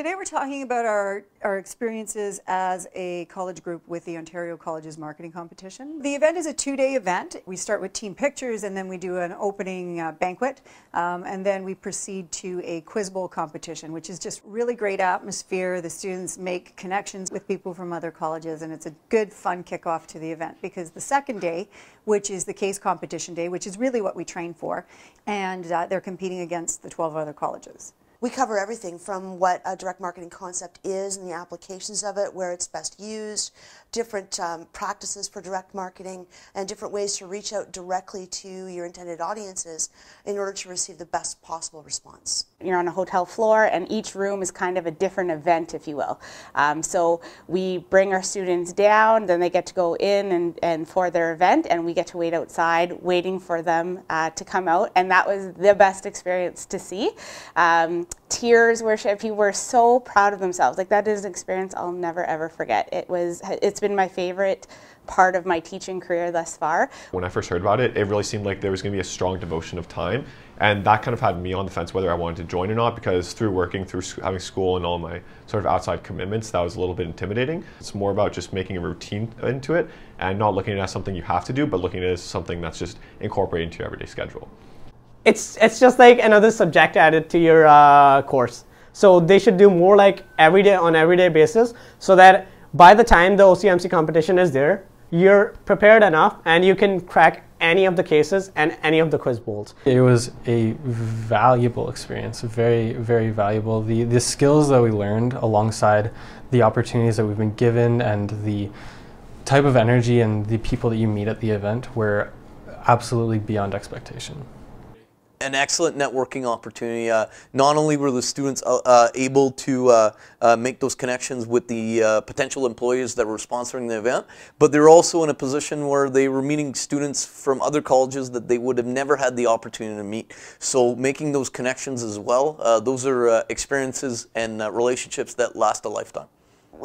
Today we're talking about our experiences as a college group with the Ontario Colleges Marketing Competition. The event is a 2-day event. We start with team pictures and then we do an opening banquet and then we proceed to a quiz bowl competition, which is just really great atmosphere. The students make connections with people from other colleges and it's a good fun kickoff to the event, because the second day, which is the case competition day, which is really what we train for, and they're competing against the 12 other colleges. We cover everything from what a direct marketing concept is and the applications of it, where it's best used, different practices for direct marketing, and different ways to reach out directly to your intended audiences in order to receive the best possible response. You're on a hotel floor and each room is kind of a different event, if you will. So we bring our students down, then they get to go in and for their event, and we get to wait outside waiting for them to come out, and that was the best experience to see. Tears were shed. People were so proud of themselves. Like, that is an experience I'll never ever forget. It's been my favorite part of my teaching career thus far. When I first heard about it, it really seemed like there was going to be a strong devotion of time, and that kind of had me on the fence whether I wanted to join or not, because through working, through having school and all my sort of outside commitments, that was a little bit intimidating. It's more about just making a routine into it and not looking at it as something you have to do, but looking at it as something that's just incorporated into your everyday schedule. It's just like another subject added to your course. So they should do more like everyday basis, so that by the time the OCMC competition is there, you're prepared enough and you can crack any of the cases and any of the quiz bowls. It was a valuable experience, very, very valuable. The skills that we learned alongside the opportunities that we've been given and the type of energy and the people that you meet at the event were absolutely beyond expectation. An excellent networking opportunity. Not only were the students able to make those connections with the potential employees that were sponsoring the event, but they're also in a position where they were meeting students from other colleges that they would have never had the opportunity to meet. So making those connections as well, those are experiences and relationships that last a lifetime.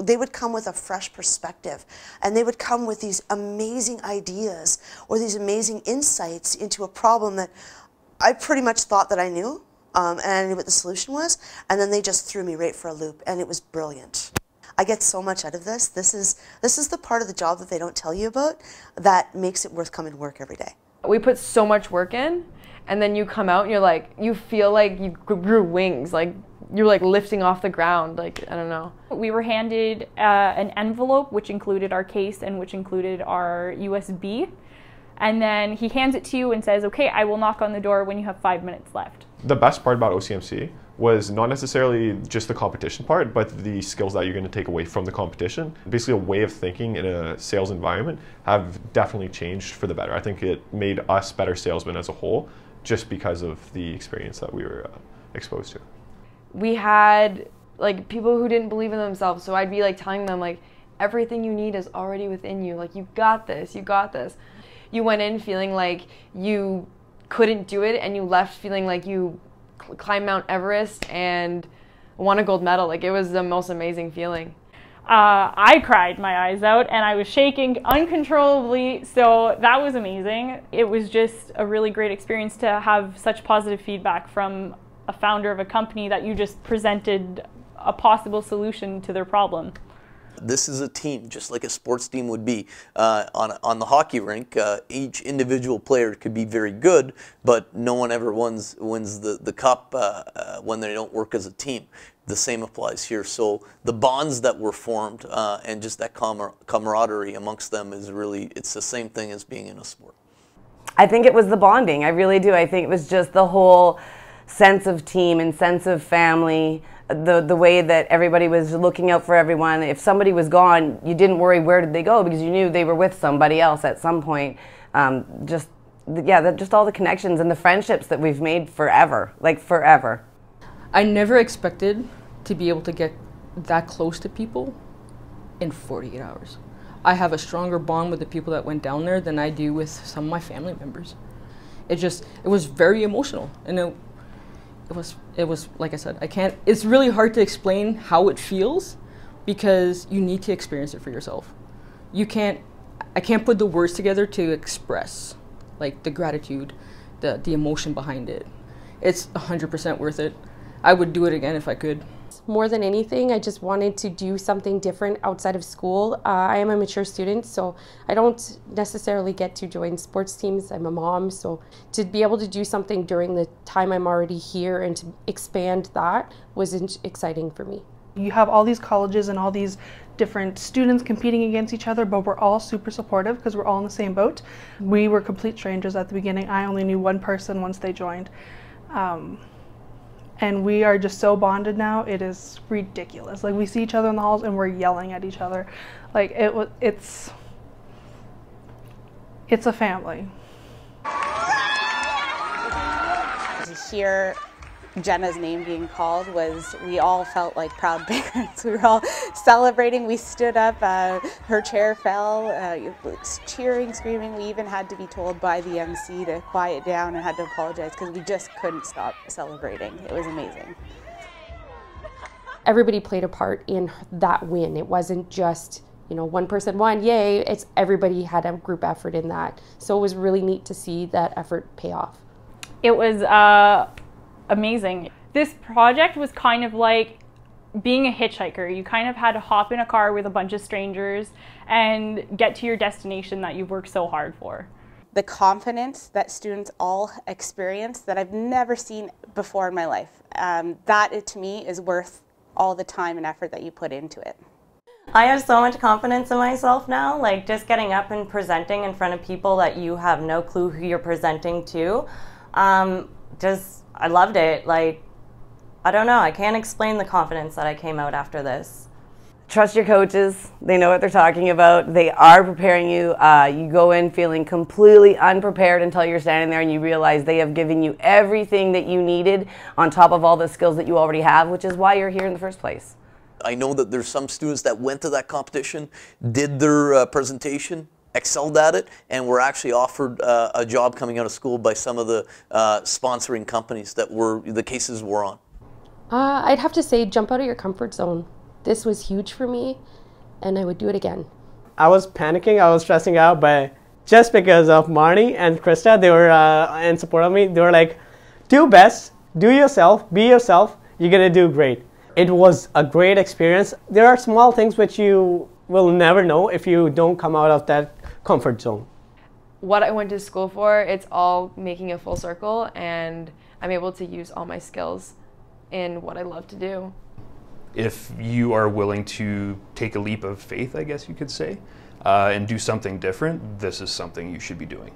They would come with a fresh perspective, and they would come with these amazing ideas or these amazing insights into a problem that I pretty much thought that I knew, and I knew what the solution was, and then they just threw me right for a loop, and it was brilliant. I get so much out of this. This is the part of the job that they don't tell you about that makes it worth coming to work every day. We put so much work in, and then you come out and you're like, you feel like you grew wings, like you're like lifting off the ground, like, I don't know. We were handed an envelope which included our case and which included our USB. And then he hands it to you and says, okay, I will knock on the door when you have 5 minutes left. The best part about OCMC was not necessarily just the competition part, but the skills that you're going to take away from the competition. Basically, a way of thinking in a sales environment have definitely changed for the better. I think it made us better salesmen as a whole, just because of the experience that we were exposed to. We had like people who didn't believe in themselves, so I'd be like telling them like, everything you need is already within you. Like, you got this, you got this. You went in feeling like you couldn't do it, and you left feeling like you climbed Mount Everest and won a gold medal. Like, it was the most amazing feeling. I cried my eyes out and I was shaking uncontrollably, so that was amazing. It was just a really great experience to have such positive feedback from a founder of a company that you just presented a possible solution to their problem. This is a team, just like a sports team would be. On the hockey rink, each individual player could be very good, but no one ever wins the cup when they don't work as a team. The same applies here. So the bonds that were formed and just that camaraderie amongst them is really, it's the same thing as being in a sport. I think it was the bonding. I really do. I think it was just the whole sense of team and sense of family. The way that everybody was looking out for everyone. If somebody was gone, you didn't worry where did they go, because you knew they were with somebody else at some point. Just all the connections and the friendships that we've made forever, like forever. I never expected to be able to get that close to people in 48 hours. I have a stronger bond with the people that went down there than I do with some of my family members. It was very emotional, and it was like I said, it's really hard to explain how it feels, because you need to experience it for yourself. I can't put the words together to express like the gratitude, the emotion behind it. It's 100% worth it. I would do it again if I could. more than anything. I just wanted to do something different outside of school. I am a mature student, so I don't necessarily get to join sports teams. I'm a mom, so to be able to do something during the time I'm already here and to expand that was exciting for me. You have all these colleges and all these different students competing against each other, but we're all super supportive because we're all in the same boat. We were complete strangers at the beginning. I only knew one person once they joined. And we are just so bonded now, it is ridiculous. Like, we see each other in the halls and we're yelling at each other. Like, it's a family. To hear Jenna's name being called we all felt like proud parents. We were all celebrating. We stood up, her chair fell, cheering, screaming. We even had to be told by the MC to quiet down and had to apologize because we just couldn't stop celebrating. It was amazing. Everybody played a part in that win. It wasn't just, you know, one person won, yay. It's everybody had a group effort in that. So it was really neat to see that effort pay off. It was amazing. This project was kind of like being a hitchhiker. You kind of had to hop in a car with a bunch of strangers and get to your destination that you've worked so hard for. The confidence that students all experience that I've never seen before in my life, that to me is worth all the time and effort that you put into it. I have so much confidence in myself now, like just getting up and presenting in front of people that you have no clue who you're presenting to. I loved it. Like, I don't know, I can't explain the confidence that I came out after this. Trust your coaches. They know what they're talking about. They are preparing you. You go in feeling completely unprepared until you're standing there and you realize they have given you everything that you needed on top of all the skills that you already have, which is why you're here in the first place. I know that there's some students that went to that competition, did their presentation, excelled at it, and were actually offered a job coming out of school by some of the sponsoring companies that the cases were on. I'd have to say jump out of your comfort zone. This was huge for me, and I would do it again. I was panicking, I was stressing out, but just because of Marnie and Krista, they were in support of me. They were like, do best, do yourself, be yourself, you're gonna do great. It was a great experience. There are small things which you will never know if you don't come out of that comfort zone. What I went to school for, it's all making a full circle, and I'm able to use all my skills in what I love to do. If you are willing to take a leap of faith, I guess you could say, and do something different, this is something you should be doing.